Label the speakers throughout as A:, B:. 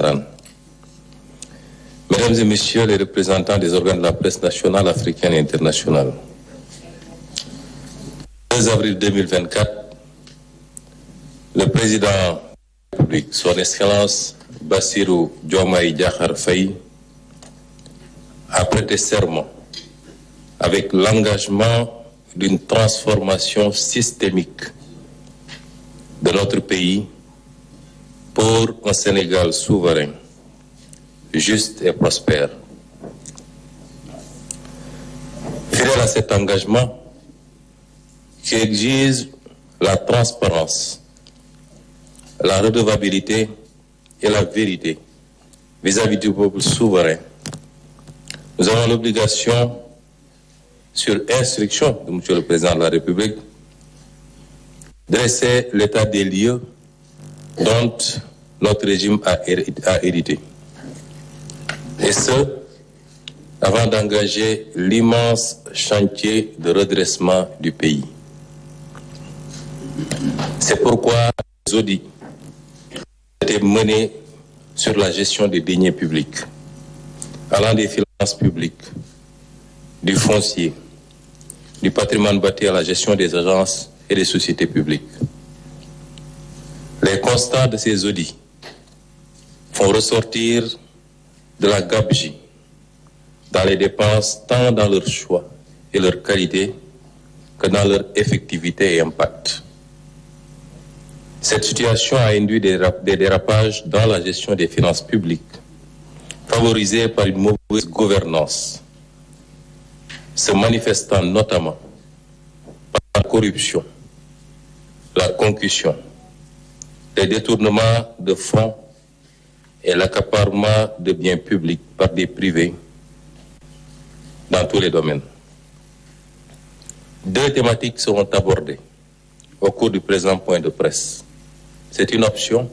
A: Mesdames et Messieurs les représentants des organes de la presse nationale, africaine et internationale, le 2 avril 2024, le président de la République, son Excellence Bassirou Diomaye Diakhar Faye, a prêté serment avec l'engagement d'une transformation systémique de notre pays pour un Sénégal souverain, juste et prospère. Fidèle à cet engagement qui exige la transparence, la redevabilité et la vérité vis-à-vis du peuple souverain, nous avons l'obligation, sur instruction de M. le Président de la République, dresser l'état des lieux dont notre régime a hérité. Et ce, avant d'engager l'immense chantier de redressement du pays. C'est pourquoi les audits ont été menés sur la gestion des deniers publics, allant des finances publiques, du foncier, du patrimoine bâti à la gestion des agences et des sociétés publiques. Les constats de ces audits font ressortir de la gabegie dans les dépenses, tant dans leur choix et leur qualité que dans leur effectivité et impact. Cette situation a induit des dérapages dans la gestion des finances publiques, favorisés par une mauvaise gouvernance, se manifestant notamment par la corruption, la concussion, les détournements de fonds et l'accaparement de biens publics par des privés dans tous les domaines. Deux thématiques seront abordées au cours du présent point de presse. C'est une option.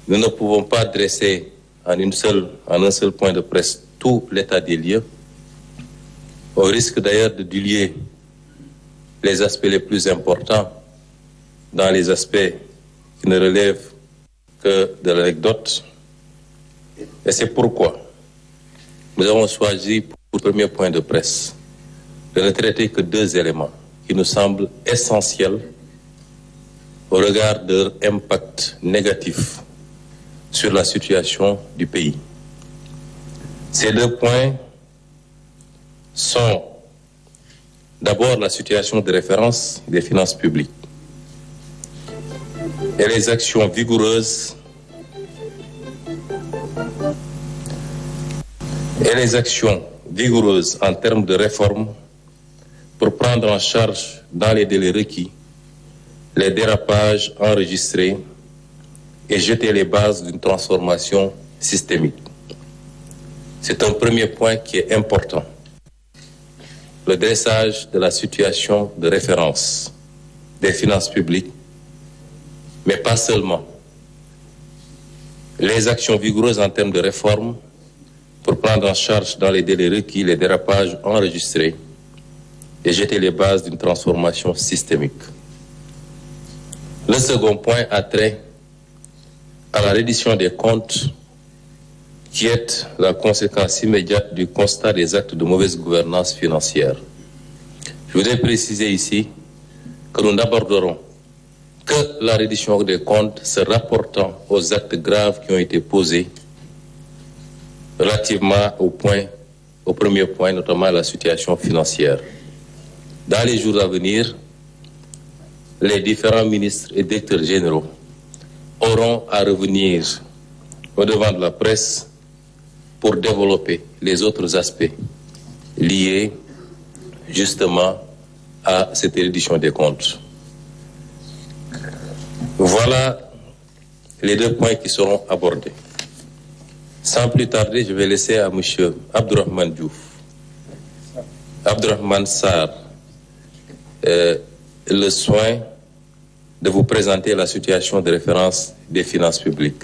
A: Nous ne pouvons pas dresser en un seul point de presse tout l'état des lieux, au risque d'ailleurs de diluer les aspects les plus importants dans les aspects qui ne relèvent que de l'anecdote. Et c'est pourquoi nous avons choisi pour le premier point de presse de ne traiter que deux éléments qui nous semblent essentiels au regard de leur impact négatif sur la situation du pays. Ces deux points sont d'abord la situation de référence des finances publiques et les actions vigoureuses en termes de réforme pour prendre en charge dans les délais requis les dérapages enregistrés et jeter les bases d'une transformation systémique. C'est un premier point qui est important. Le dressage de la situation de référence des finances publiques, mais pas seulement. Les actions vigoureuses en termes de réforme pour prendre en charge dans les délais requis les dérapages enregistrés et jeter les bases d'une transformation systémique. Le second point a trait à la reddition des comptes qui est la conséquence immédiate du constat des actes de mauvaise gouvernance financière. Je voudrais préciser ici que nous n'aborderons que la reddition des comptes se rapportant aux actes graves qui ont été posés relativement au premier point, notamment la situation financière. Dans les jours à venir, les différents ministres et directeurs généraux auront à revenir au devant de la presse pour développer les autres aspects liés justement à cette reddition des comptes. Voilà les deux points qui seront abordés. Sans plus tarder, je vais laisser à M. Abdourahmane Diouf, Abdourahmane Sarr, le soin de vous présenter la situation de référence des finances publiques.